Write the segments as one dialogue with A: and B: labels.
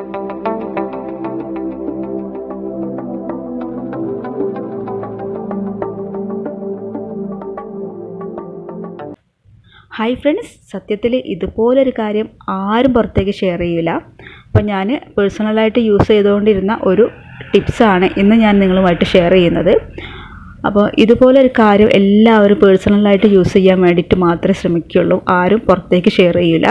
A: Hi friends, സത്യത്തിൽ ഇതുപോലൊരു കാര്യം ആരും പുറത്തേക്ക് ഷെയർ ചെയ്യില്ല. അപ്പോൾ ഞാൻ പേഴ്സണലായിട്ട് യൂസ് ചെയ്തുകൊണ്ടിരുന്ന ഒരു ടിപ്സാണ് ഇന്ന് ഞാൻ നിങ്ങളുമായിട്ട് ഷെയർ ചെയ്യുന്നത്. അപ്പോൾ ഇതുപോലൊരു കാര്യം എല്ലാവരും പേഴ്സണലായിട്ട് യൂസ് ചെയ്യാൻ വേണ്ടിയിട്ട് മാത്രമേ ശ്രമിക്കുകയുള്ളൂ, ആരും പുറത്തേക്ക് ഷെയർ ചെയ്യില്ല.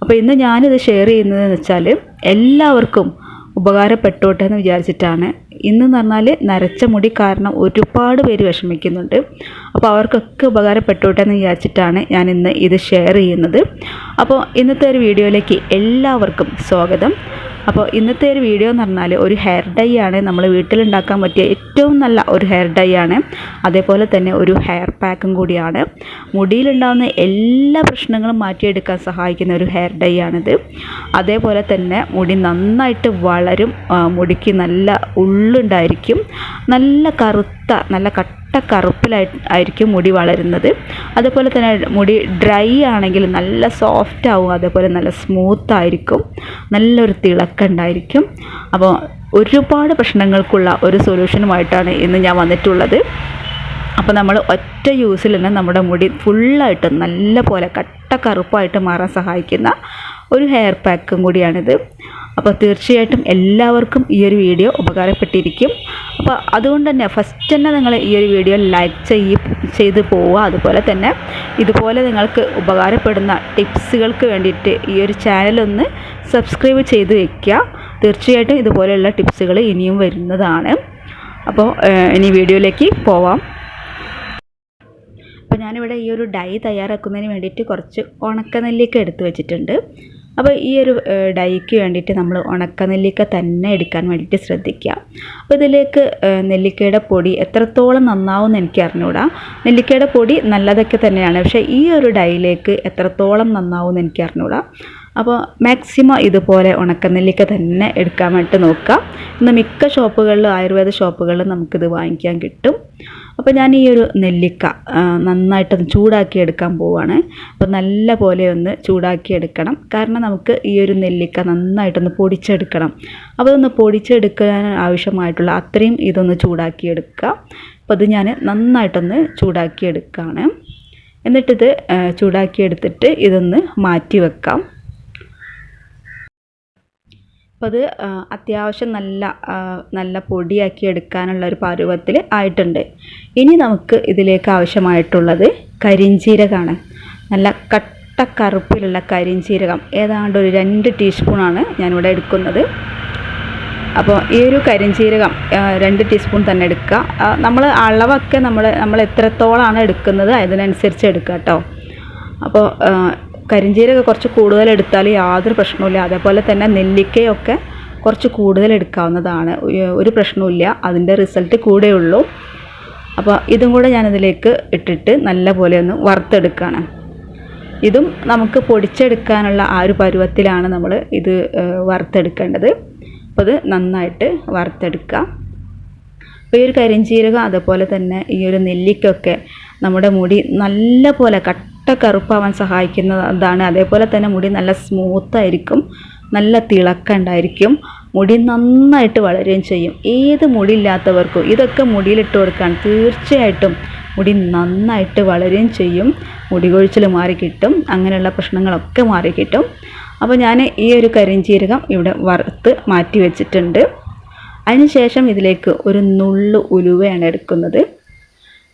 A: അപ്പോൾ ഇന്ന് ഞാനിത് ഷെയർ ചെയ്യുന്നതെന്ന് വെച്ചാൽ എല്ലാവർക്കും ഉപകാരപ്പെട്ടോട്ടെ എന്ന് വിചാരിച്ചിട്ടാണ്. ഇന്നെന്ന് പറഞ്ഞാൽ നരച്ച മുടി കാരണം ഒരുപാട് പേര് വിഷമിക്കുന്നുണ്ട്. അപ്പോൾ അവർക്കൊക്കെ ഉപകാരപ്പെട്ടോട്ടെ എന്ന് വിചാരിച്ചിട്ടാണ് ഞാൻ ഇന്ന് ഇത് ഷെയർ ചെയ്യുന്നത്. അപ്പോൾ ഇന്നത്തെ ഒരു വീഡിയോയിലേക്ക് എല്ലാവർക്കും സ്വാഗതം. അപ്പോൾ ഇന്നത്തെ ഒരു വീഡിയോ എന്ന് പറഞ്ഞാൽ ഒരു ഹെയർ ഡൈ ആണ്. നമ്മൾ വീട്ടിലുണ്ടാക്കാൻ പറ്റിയ ഏറ്റവും നല്ല ഒരു ഹെയർ ഡൈ ആണ്. അതേപോലെ തന്നെ ഒരു ഹെയർ പാക്കും കൂടിയാണ്. മുടിയിലുണ്ടാകുന്ന എല്ലാ പ്രശ്നങ്ങളും മാറ്റിയെടുക്കാൻ സഹായിക്കുന്ന ഒരു ഹെയർ ഡൈ ആണിത്. അതേപോലെ തന്നെ മുടി നന്നായിട്ട് വളരും, മുടിക്ക് നല്ല ഉള്ളുണ്ടായിരിക്കും, നല്ല കറുത്ത നല്ല കറുപ്പിലായിരിക്കും മുടി വളരുന്നത്. അതേപോലെ തന്നെ മുടി ഡ്രൈ ആണെങ്കിൽ നല്ല സോഫ്റ്റ് ആവും, അതേപോലെ നല്ല സ്മൂത്ത് ആയിരിക്കും, നല്ലൊരു തിളക്കമുണ്ടായിരിക്കും. അപ്പോൾ ഒരുപാട് പ്രശ്നങ്ങൾക്കുള്ള ഒരു സൊല്യൂഷനുമായിട്ടാണ് ഇന്ന് ഞാൻ വന്നിട്ടുള്ളത്. അപ്പോൾ നമ്മൾ ഒറ്റ യൂസിൽ തന്നെ നമ്മുടെ മുടി ഫുള്ളായിട്ട് നല്ല പോലെ കറുപ്പായിട്ട് മാറാൻ സഹായിക്കുന്ന ഒരു ഹെയർ പാക്കും കൂടിയാണിത്. അപ്പോൾ തീർച്ചയായിട്ടും എല്ലാവർക്കും ഈ ഒരു വീഡിയോ ഉപകാരപ്പെട്ടിരിക്കും. അപ്പോൾ അതുകൊണ്ട് തന്നെ ഫസ്റ്റ് തന്നെ നിങ്ങൾ ഈ ഒരു വീഡിയോ ലൈക്ക് ചെയ്ത് പോവുക. അതുപോലെ തന്നെ ഇതുപോലെ നിങ്ങൾക്ക് ഉപകാരപ്പെടുന്ന ടിപ്സുകൾക്ക് വേണ്ടിയിട്ട് ഈ ഒരു ചാനലൊന്ന് സബ്സ്ക്രൈബ് ചെയ്ത് വയ്ക്കുക. തീർച്ചയായിട്ടും ഇതുപോലെയുള്ള ടിപ്സുകൾ ഇനിയും വരുന്നതാണ്. അപ്പോൾ ഇനി വീഡിയോയിലേക്ക് പോവാം. അപ്പോൾ ഞാനിവിടെ ഈ ഒരു ഡൈ തയ്യാറാക്കുന്നതിന് വേണ്ടിയിട്ട് കുറച്ച് ഉണക്കനെല്ലിക്ക എടുത്ത് വെച്ചിട്ടുണ്ട്. അപ്പോൾ ഈ ഒരു ഡൈക്ക് വേണ്ടിയിട്ട് നമ്മൾ ഉണക്കനെല്ലിക്ക തന്നെ എടുക്കാൻ വേണ്ടിയിട്ട് ശ്രദ്ധിക്കുക. അപ്പോൾ ഇതിലേക്ക് നെല്ലിക്കയുടെ പൊടി എത്രത്തോളം നന്നാവുമെന്ന് എനിക്ക് അറിഞ്ഞുകൂടാ. നെല്ലിക്കയുടെ പൊടി നല്ലതൊക്കെ തന്നെയാണ്, പക്ഷേ ഈ ഒരു ഡൈയിലേക്ക് എത്രത്തോളം നന്നാവുമെന്ന് എനിക്ക് അറിഞ്ഞുകൂടാ. അപ്പോൾ മാക്സിമം ഇതുപോലെ ഉണക്കനെല്ലിക്ക തന്നെ എടുക്കാൻ വേണ്ടിയിട്ട് നോക്കുക. ഇന്ന് മിക്ക ഷോപ്പുകളിലും ആയുർവേദ ഷോപ്പുകളിലും നമുക്കിത് വാങ്ങിക്കാൻ കിട്ടും. അപ്പോൾ ഞാൻ ഈ ഒരു നെല്ലിക്ക നന്നായിട്ടൊന്ന് ചൂടാക്കി എടുക്കാൻ പോവുകയാണ്. അപ്പോൾ നല്ല പോലെ ഒന്ന് ചൂടാക്കി എടുക്കണം, കാരണം നമുക്ക് ഈ ഒരു നെല്ലിക്ക നന്നായിട്ടൊന്ന് പൊടിച്ചെടുക്കണം. അപ്പോൾ അതൊന്ന് പൊടിച്ചെടുക്കാൻ ആവശ്യമായിട്ടുള്ള അത്രയും ഇതൊന്ന് ചൂടാക്കി എടുക്കുക. അപ്പോൾ അത് ഞാൻ നന്നായിട്ടൊന്ന് ചൂടാക്കി എടുക്കുകയാണ്. എന്നിട്ടിത് ചൂടാക്കി എടുത്തിട്ട് ഇതൊന്ന് മാറ്റി വെക്കാം. അപ്പോൾ അത് അത്യാവശ്യം നല്ല പൊടിയാക്കി എടുക്കാനുള്ള ഒരു പരുവത്തിൽ ആയിട്ടുണ്ട്. ഇനി നമുക്ക് ഇതിലേക്ക് ആവശ്യമായിട്ടുള്ളത് കരിഞ്ജീരകമാണ്. നല്ല കറുപ്പിലുള്ള കരിഞ്ജീരകം ഏതാണ്ട് ഒരു 2 ടീസ്പൂണാണ് ഞാനിവിടെ എടുക്കുന്നത്. അപ്പോൾ ഈ ഒരു കരിഞ്ജീരകം 2 ടീസ്പൂൺ തന്നെ എടുക്കുക. നമ്മൾ അളവൊക്കെ നമ്മൾ എത്രത്തോളമാണ് എടുക്കുന്നത് അതിനനുസരിച്ച് എടുക്കുക കേട്ടോ. അപ്പോൾ കരിഞ്ജീരകം കുറച്ച് കൂടുതൽ എടുത്താൽ യാതൊരു പ്രശ്നവുമില്ല. അതേപോലെ തന്നെ നെല്ലിക്കയൊക്കെ കുറച്ച് കൂടുതൽ എടുക്കാവുന്നതാണ്, ഒരു പ്രശ്നവുമില്ല, അതിൻ്റെ റിസൾട്ട് കൂടെയുള്ളൂ. അപ്പോൾ ഇതും കൂടെ ഞാനിതിലേക്ക് ഇട്ടിട്ട് നല്ല പോലെ ഒന്ന് വറുത്തെടുക്കുകയാണ്. ഇതും നമുക്ക് പൊടിച്ചെടുക്കാനുള്ള ആ ഒരു പരുവത്തിലാണ് നമ്മൾ ഇത് വറുത്തെടുക്കേണ്ടത്. അപ്പോൾ അത് നന്നായിട്ട് വറുത്തെടുക്കുക. അപ്പോൾ ഈ ഒരു കരിഞ്ജീരകം അതേപോലെ തന്നെ ഈ ഒരു നെല്ലിക്കൊക്കെ നമ്മുടെ മുടി നല്ല പോലെ കറുപ്പാവാൻ സഹായിക്കുന്നതാണ്. അതേപോലെ തന്നെ മുടി നല്ല സ്മൂത്തായിരിക്കും, നല്ല തിളക്കമുണ്ടായിരിക്കും, മുടി നന്നായിട്ട് വളരുകയും ചെയ്യും. ഏത് മുടിയില്ലാത്തവർക്കും ഇതൊക്കെ മുടിയിലിട്ട് കൊടുക്കാൻ തീർച്ചയായിട്ടും മുടി നന്നായിട്ട് വളരുകയും ചെയ്യും, മുടി കൊഴിച്ചിൽ മാറിക്കിട്ടും, അങ്ങനെയുള്ള പ്രശ്നങ്ങളൊക്കെ മാറിക്കിട്ടും. അപ്പോൾ ഞാൻ ഈ ഒരു കരിഞ്ജീരകം ഇവിടെ വറുത്ത് മാറ്റി വെച്ചിട്ടുണ്ട്. അതിനുശേഷം ഇതിലേക്ക് ഒരു നുള്ളു ഉലുവയാണ് എടുക്കുന്നത്.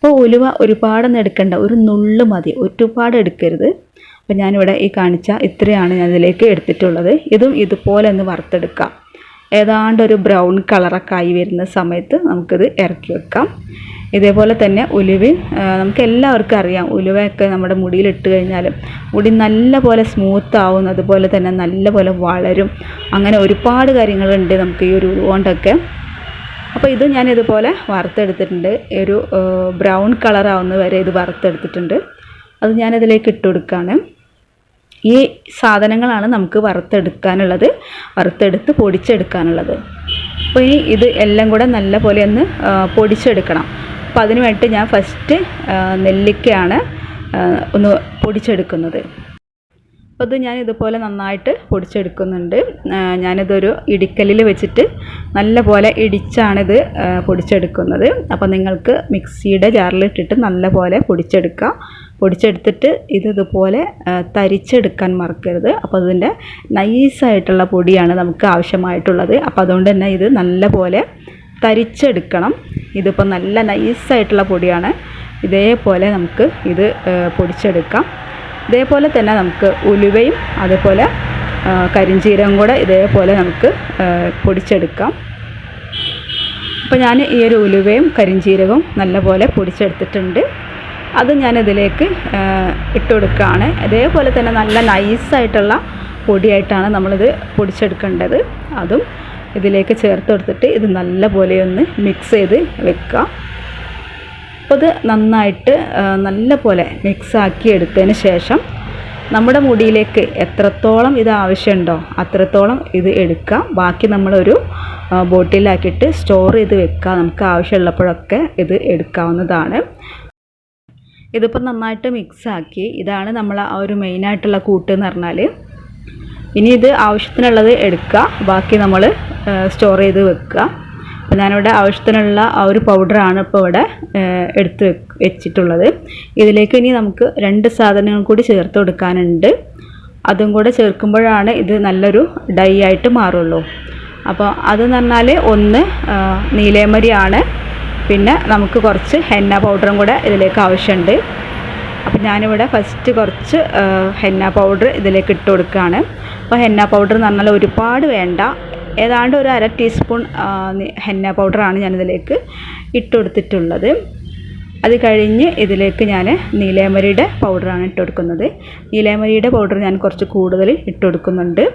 A: അപ്പോൾ ഉലുവ ഒരുപാടൊന്നും എടുക്കേണ്ട, ഒരു നുള്ളു മതി, ഒരുപാട് എടുക്കരുത്. അപ്പോൾ ഞാനിവിടെ ഈ കാണിച്ച ഇത്രയാണ് ഞാൻ ഇതിലേക്ക് എടുത്തിട്ടുള്ളത്. ഇതും ഇതുപോലെ ഒന്ന് വറുത്തെടുക്കാം. ഏതാണ്ട് ഒരു ബ്രൗൺ കളറൊക്കെ ആയി വരുന്ന സമയത്ത് നമുക്കിത് ഇറക്കി വെക്കാം. ഇതേപോലെ തന്നെ ഉലുവ നമുക്ക് എല്ലാവർക്കും അറിയാം, ഉലുവയൊക്കെ നമ്മുടെ മുടിയിലിട്ട് കഴിഞ്ഞാൽ മുടി നല്ല പോലെ സ്മൂത്ത് ആവും, അതുപോലെ തന്നെ നല്ല പോലെ വളരും. അങ്ങനെ ഒരുപാട് കാര്യങ്ങളുണ്ട് നമുക്ക് ഈ ഒരു ഉലുവ കൊണ്ടൊക്കെ. അപ്പോൾ ഇത് ഞാനിതുപോലെ വറുത്തെടുത്തിട്ടുണ്ട്. ഒരു ബ്രൗൺ കളറാവുന്ന വരെ ഇത് വറുത്തെടുത്തിട്ടുണ്ട്. അത് ഞാനിതിലേക്ക് ഇട്ട് കൊടുക്കുകയാണ്. ഈ സാധനങ്ങളാണ് നമുക്ക് വറുത്തെടുക്കാനുള്ളത്, വറുത്തെടുത്ത് പൊടിച്ചെടുക്കാനുള്ളത്. അപ്പോൾ ഇനി ഇത് എല്ലാം കൂടെ നല്ല പോലെ ഒന്ന് പൊടിച്ചെടുക്കണം. അപ്പോൾ അതിന് വേണ്ടിയിട്ട് ഞാൻ ഫസ്റ്റ് നെല്ലിക്കയാണ് ഒന്ന് പൊടിച്ചെടുക്കുന്നത്. അപ്പോൾ ഇത് ഞാൻ ഇതുപോലെ നന്നായിട്ട് പൊടിച്ചെടുക്കുന്നുണ്ട്. ഞാനിതൊരു ഇടിക്കല്ലിൽ വെച്ചിട്ട് നല്ല പോലെ ഇടിച്ചാണിത് പൊടിച്ചെടുക്കുന്നത്. അപ്പോൾ നിങ്ങൾക്ക് മിക്സിയുടെ ജാറിലിട്ടിട്ട് നല്ല പോലെ പൊടിച്ചെടുത്തിട്ട് ഇതുപോലെ തരിച്ചെടുക്കാൻ മറക്കരുത്. അപ്പോൾ അതിൻ്റെ നൈസായിട്ടുള്ള പൊടിയാണ് നമുക്ക് ആവശ്യമായിട്ടുള്ളത്. അപ്പോൾ അതുകൊണ്ട് തന്നെ ഇത് നല്ല പോലെ തരിച്ചെടുക്കണം. ഇതിപ്പോൾ നല്ല നൈസായിട്ടുള്ള പൊടിയാണ്. ഇതേപോലെ നമുക്ക് ഇത് പൊടിച്ചെടുക്കാം. ഇതേപോലെ തന്നെ നമുക്ക് ഉലുവയും അതുപോലെ കരിഞ്ചീരകം കൂടെ ഇതേപോലെ നമുക്ക് പൊടിച്ചെടുക്കാം. അപ്പോൾ ഞാൻ ഈ ഒരു ഉലുവയും കരിഞ്ചീരകവും നല്ലപോലെ പൊടിച്ചെടുത്തിട്ടുണ്ട്. അത് ഞാനിതിലേക്ക് ഇട്ട് കൊടുക്കുകയാണ്. ഇതേപോലെ തന്നെ നല്ല നൈസായിട്ടുള്ള പൊടിയായിട്ടാണ് നമ്മളിത് പൊടിച്ചെടുക്കേണ്ടത്. അതും ഇതിലേക്ക് ചേർത്ത് കൊടുത്തിട്ട് ഇത് നല്ലപോലെ ഒന്ന് മിക്സ് ചെയ്ത് വെക്കുക. അപ്പോൾ ഇത് നന്നായിട്ട് നല്ല പോലെ മിക്സാക്കി എടുത്തതിന് ശേഷം നമ്മുടെ മുടിയിലേക്ക് എത്രത്തോളം ഇത് ആവശ്യമുണ്ടോ അത്രത്തോളം ഇത് എടുക്കുക. ബാക്കി നമ്മളൊരു ബോട്ടിലാക്കിയിട്ട് സ്റ്റോർ ചെയ്ത് വെക്കുക. നമുക്ക് ആവശ്യമുള്ളപ്പോഴൊക്കെ ഇത് എടുക്കാവുന്നതാണ്. ഇതിപ്പോൾ നന്നായിട്ട് മിക്സാക്കി. ഇതാണ് നമ്മൾ ആ ഒരു മെയിനായിട്ടുള്ള കൂട്ട് എന്ന് പറഞ്ഞാൽ. ഇനി ഇത് ആവശ്യത്തിനുള്ളത് എടുക്കുക, ബാക്കി നമ്മൾ സ്റ്റോർ ചെയ്ത് വെക്കുക. അപ്പോൾ ഞാനിവിടെ ആവശ്യത്തിനുള്ള ആ ഒരു പൗഡറാണ് ഇപ്പോൾ ഇവിടെ എടുത്ത് വെച്ചിട്ടുള്ളത്. ഇതിലേക്ക് ഇനി നമുക്ക് 2 സാധനങ്ങൾ കൂടി ചേർത്ത് കൊടുക്കാനുണ്ട്. അതും കൂടെ ചേർക്കുമ്പോഴാണ് ഇത് നല്ലൊരു ഡൈ ആയിട്ട് മാറുള്ളൂ. അപ്പോൾ അതെന്ന് പറഞ്ഞാൽ ഒന്ന് നീലേമരിയാണ്, പിന്നെ നമുക്ക് കുറച്ച് ഹെന്ന പൗഡറും കൂടെ ഇതിലേക്ക് ആവശ്യമുണ്ട്. അപ്പോൾ ഞാനിവിടെ ഫസ്റ്റ് കുറച്ച് ഹെന്ന പൗഡർ ഇതിലേക്ക് ഇട്ട് കൊടുക്കുകയാണ്. അപ്പോൾ ഹെന്ന പൗഡർ എന്ന് പറഞ്ഞാൽ ഒരുപാട് വേണ്ട, ഏതാണ്ട് ഒരു 1/2 ടീസ്പൂൺ ഹെന്ന പൗഡറാണ് ഞാനിതിലേക്ക് ഇട്ട് കൊടുത്തിട്ടുള്ളത്. അത് കഴിഞ്ഞ് ഇതിലേക്ക് ഞാൻ നീലേമരിയുടെ പൗഡറാണ് ഇട്ട് കൊടുക്കുന്നത്. നീലേമരിയുടെ പൗഡർ ഞാൻ കുറച്ച് കൂടുതൽ ഇട്ട് കൊടുക്കുന്നുണ്ട്.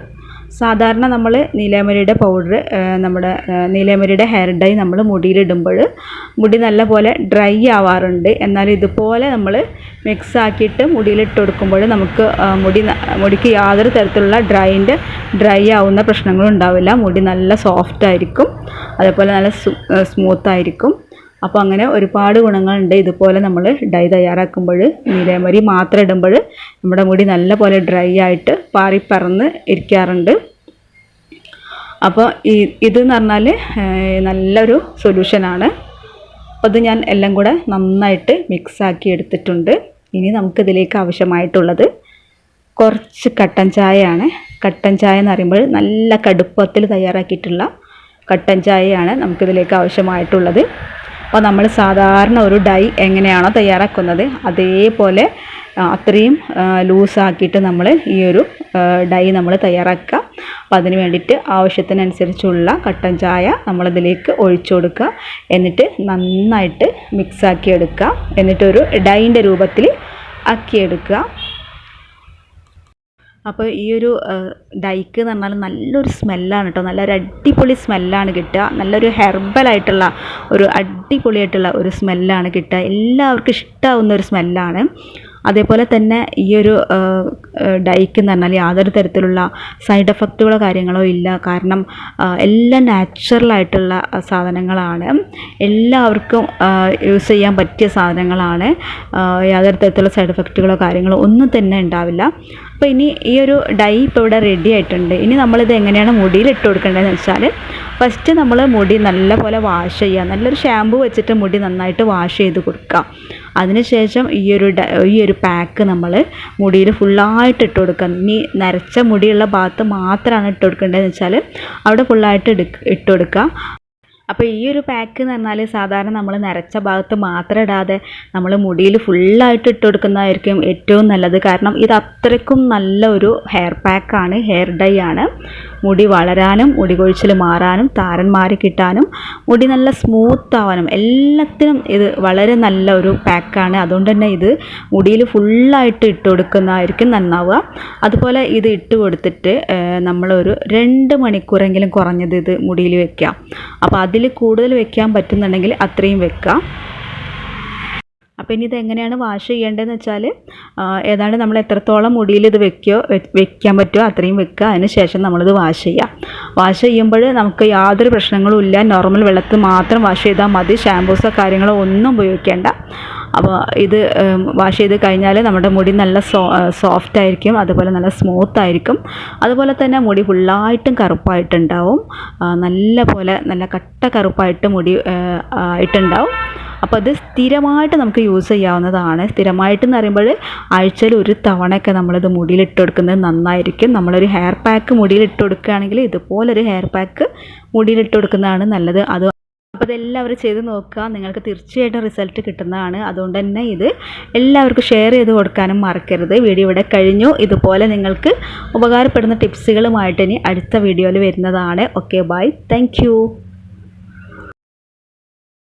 A: സാധാരണ നമ്മൾ നീലേമരിയുടെ പൗഡർ നമ്മുടെ നീലേമരിയുടെ ഹെയർ ഡൈ നമ്മൾ മുടിയിലിടുമ്പോൾ മുടി നല്ല പോലെ ഡ്രൈ ആവാറുണ്ട്. എന്നാൽ ഇതുപോലെ നമ്മൾ മിക്സ് ആക്കിയിട്ട് മുടിയിലിട്ട് കൊടുക്കുമ്പോൾ നമുക്ക് മുടിക്ക് യാതൊരു തരത്തിലുള്ള ഡ്രൈ ആവുന്ന പ്രശ്നങ്ങളും ഉണ്ടാവില്ല. മുടി നല്ല സോഫ്റ്റ് ആയിരിക്കും, അതേപോലെ നല്ല സ്മൂത്തായിരിക്കും. അപ്പോൾ അങ്ങനെ ഒരുപാട് ഗുണങ്ങളുണ്ട്. ഇതുപോലെ നമ്മൾ ഡൈ തയ്യാറാക്കുമ്പോൾ നീലമരി മാത്രം ഇടുമ്പോൾ നമ്മുടെ മുടി നല്ല പോലെ ഡ്രൈ ആയിട്ട് പാറിപ്പറന്ന് ഇരിക്കാറുണ്ട്. അപ്പോൾ ഇതെന്ന് പറഞ്ഞാൽ നല്ലൊരു സൊല്യൂഷനാണ്. അപ്പോൾ അത് ഞാൻ എല്ലാം കൂടെ നന്നായിട്ട് മിക്സാക്കി എടുത്തിട്ടുണ്ട്. ഇനി നമുക്കിതിലേക്ക് ആവശ്യമായിട്ടുള്ളത് കുറച്ച് കട്ടൻ ചായയാണ്. കട്ടൻ ചായ എന്ന് പറയുമ്പോൾ നല്ല കടുപ്പത്തിൽ തയ്യാറാക്കിയിട്ടുള്ള കട്ടൻ ചായയാണ് നമുക്കിതിലേക്ക് ആവശ്യമായിട്ടുള്ളത്. അപ്പോൾ നമ്മൾ സാധാരണ ഒരു ഡൈ എങ്ങനെയാണോ തയ്യാറാക്കുന്നത് അതേപോലെ അത്രയും ലൂസാക്കിയിട്ട് നമ്മൾ ഈ ഒരു ഡൈ നമ്മൾ തയ്യാറാക്കുക. അപ്പോൾ അതിന് വേണ്ടിയിട്ട് ആവശ്യത്തിനനുസരിച്ചുള്ള കട്ടൻ ചായ നമ്മളിതിലേക്ക് ഒഴിച്ചു കൊടുക്കുക. എന്നിട്ട് നന്നായിട്ട് മിക്സാക്കി എടുക്കുക. എന്നിട്ടൊരു ഡൈൻ്റെ രൂപത്തിൽ ആക്കിയെടുക്കുക. അപ്പോൾ ഈ ഒരു ഡൈക്ക് എന്ന് പറഞ്ഞാൽ നല്ലൊരു സ്മെല്ലാണ് കേട്ടോ. നല്ലൊരു അടിപൊളി സ്മെല്ലാണ് കിട്ടുക. നല്ലൊരു ഹെർബലായിട്ടുള്ള ഒരു അടിപൊളിയായിട്ടുള്ള ഒരു സ്മെല്ലാണ് കിട്ടുക. എല്ലാവർക്കും ഇഷ്ടമാവുന്ന ഒരു സ്മെല്ലാണ്. അതേപോലെ തന്നെ ഈ ഒരു ഡൈക്ക് എന്ന് പറഞ്ഞാൽ യാതൊരു തരത്തിലുള്ള സൈഡ് എഫക്റ്റുകളോ കാര്യങ്ങളോ ഇല്ല. കാരണം എല്ലാം നാച്ചുറലായിട്ടുള്ള സാധനങ്ങളാണ്. എല്ലാവർക്കും യൂസ് ചെയ്യാൻ പറ്റിയ സാധനങ്ങളാണ്. യാതൊരു തരത്തിലുള്ള സൈഡ് എഫക്റ്റുകളോ കാര്യങ്ങളോ ഒന്നും തന്നെ ഉണ്ടാവില്ല. അപ്പോൾ ഇനി ഈ ഒരു ഡൈ ഇപ്പോൾ ഇവിടെ റെഡി ആയിട്ടുണ്ട്. ഇനി നമ്മളിത് എങ്ങനെയാണ് മുടിയിൽ ഇട്ട് കൊടുക്കേണ്ടതെന്ന് വെച്ചാൽ ഫസ്റ്റ് നമ്മൾ മുടി നല്ല പോലെ വാഷ് ചെയ്യുക. നല്ലൊരു ഷാമ്പു വെച്ചിട്ട് മുടി നന്നായിട്ട് വാഷ് ചെയ്ത് കൊടുക്കുക. അതിനുശേഷം ഈ ഒരു പാക്ക് നമ്മൾ മുടിയിൽ ഫുള്ളായിട്ട് ഇട്ട് കൊടുക്കുക. ഇനി നരച്ച മുടിയുള്ള ഭാഗത്ത് മാത്രമാണ് ഇട്ട് കൊടുക്കേണ്ടതെന്ന് വെച്ചാൽ അവിടെ ഫുള്ളായിട്ട് ഇട്ട് കൊടുക്കുക. അപ്പോൾ ഈ ഒരു പാക്ക് എന്ന് പറഞ്ഞാൽ സാധാരണ നമ്മൾ നരച്ച ഭാഗത്ത് മാത്രം ഇടാതെ നമ്മൾ മുടിയിൽ ഫുള്ളായിട്ട് ഇട്ട് കൊടുക്കുന്നതായിരിക്കും ഏറ്റവും നല്ലത്. കാരണം ഇത് അത്രയ്ക്കും നല്ല ഒരു ഹെയർ പാക്കാണ്, ഹെയർ ഡൈ ആണ്. മുടി വളരാനും മുടി കൊഴിച്ചിൽ മാറാനും താരൻ മാറി കിട്ടാനും മുടി നല്ല സ്മൂത്ത് ആവാനും എല്ലാത്തിനും ഇത് വളരെ നല്ല ഒരു പാക്കാണ്. അതുകൊണ്ട് തന്നെ ഇത് മുടിയിൽ ഫുള്ളായിട്ട് ഇട്ട് കൊടുക്കുന്നതായിരിക്കും നന്നാവുക. അതുപോലെ ഇത് ഇട്ട് കൊടുത്തിട്ട് നമ്മളൊരു 2 മണിക്കൂറെങ്കിലും കുറഞ്ഞത് ഇത് മുടിയിൽ വെക്കുക. അപ്പോൾ അതിൽ കൂടുതൽ വെക്കാൻ പറ്റുന്നുണ്ടെങ്കിൽ അത്രയും വെക്കുക. അപ്പോൾ ഇനി ഇതെങ്ങനെയാണ് വാഷ് ചെയ്യേണ്ടതെന്ന് വെച്ചാൽ ഏതാണ്ട് നമ്മൾ എത്രത്തോളം മുടിയിൽ ഇത് വെക്കാൻ പറ്റുമോ അത്രയും വെക്കുക. അതിന് ശേഷം നമ്മളിത് വാഷ് ചെയ്യുക. വാഷ് ചെയ്യുമ്പോൾ നമുക്ക് യാതൊരു പ്രശ്നങ്ങളും ഇല്ല. നോർമൽ വെള്ളത്തിൽ മാത്രം വാഷ് ചെയ്താൽ മതി. ഷാമ്പൂസോ കാര്യങ്ങളോ ഒന്നും ഉപയോഗിക്കേണ്ട. അപ്പോൾ ഇത് വാഷ് ചെയ്ത് കഴിഞ്ഞാൽ നമ്മുടെ മുടി നല്ല സോഫ്റ്റ് ആയിരിക്കും, അതുപോലെ നല്ല സ്മൂത്ത് ആയിരിക്കും. അതുപോലെ തന്നെ മുടി ഫുള്ളായിട്ടും കറുപ്പായിട്ടുണ്ടാവും, നല്ല കട്ട കറുപ്പായിട്ട് മുടി ആയിട്ടുണ്ടാവും. അപ്പോൾ അത് സ്ഥിരമായിട്ട് നമുക്ക് യൂസ് ചെയ്യാവുന്നതാണ്. സ്ഥിരമായിട്ടെന്ന് പറയുമ്പോൾ ആഴ്ചയിൽ ഒരു തവണയൊക്കെ നമ്മളിത് മുടിയിലിട്ട് കൊടുക്കുന്നത് നന്നായിരിക്കും. നമ്മളൊരു ഹെയർ പാക്ക് മുടിയിലിട്ട് കൊടുക്കുകയാണെങ്കിൽ ഇതുപോലൊരു ഹെയർ പാക്ക് മുടിയിലിട്ട് കൊടുക്കുന്നതാണ് നല്ലത്. അപ്പോൾ ഇതെല്ലാവരും ചെയ്ത് നോക്കുക, നിങ്ങൾക്ക് തീർച്ചയായിട്ടും റിസൾട്ട് കിട്ടുന്നതാണ്. അതുകൊണ്ട് തന്നെ ഇത് എല്ലാവർക്കും ഷെയർ ചെയ്ത് കൊടുക്കാനും മറക്കരുത്. വീഡിയോ ഇവിടെ കഴിഞ്ഞു. ഇതുപോലെ നിങ്ങൾക്ക് ഉപകാരപ്പെടുന്ന ടിപ്സുകളുമായിട്ട് ഇനി അടുത്ത വീഡിയോയിൽ വരുന്നതാണ്. Okay, by, thank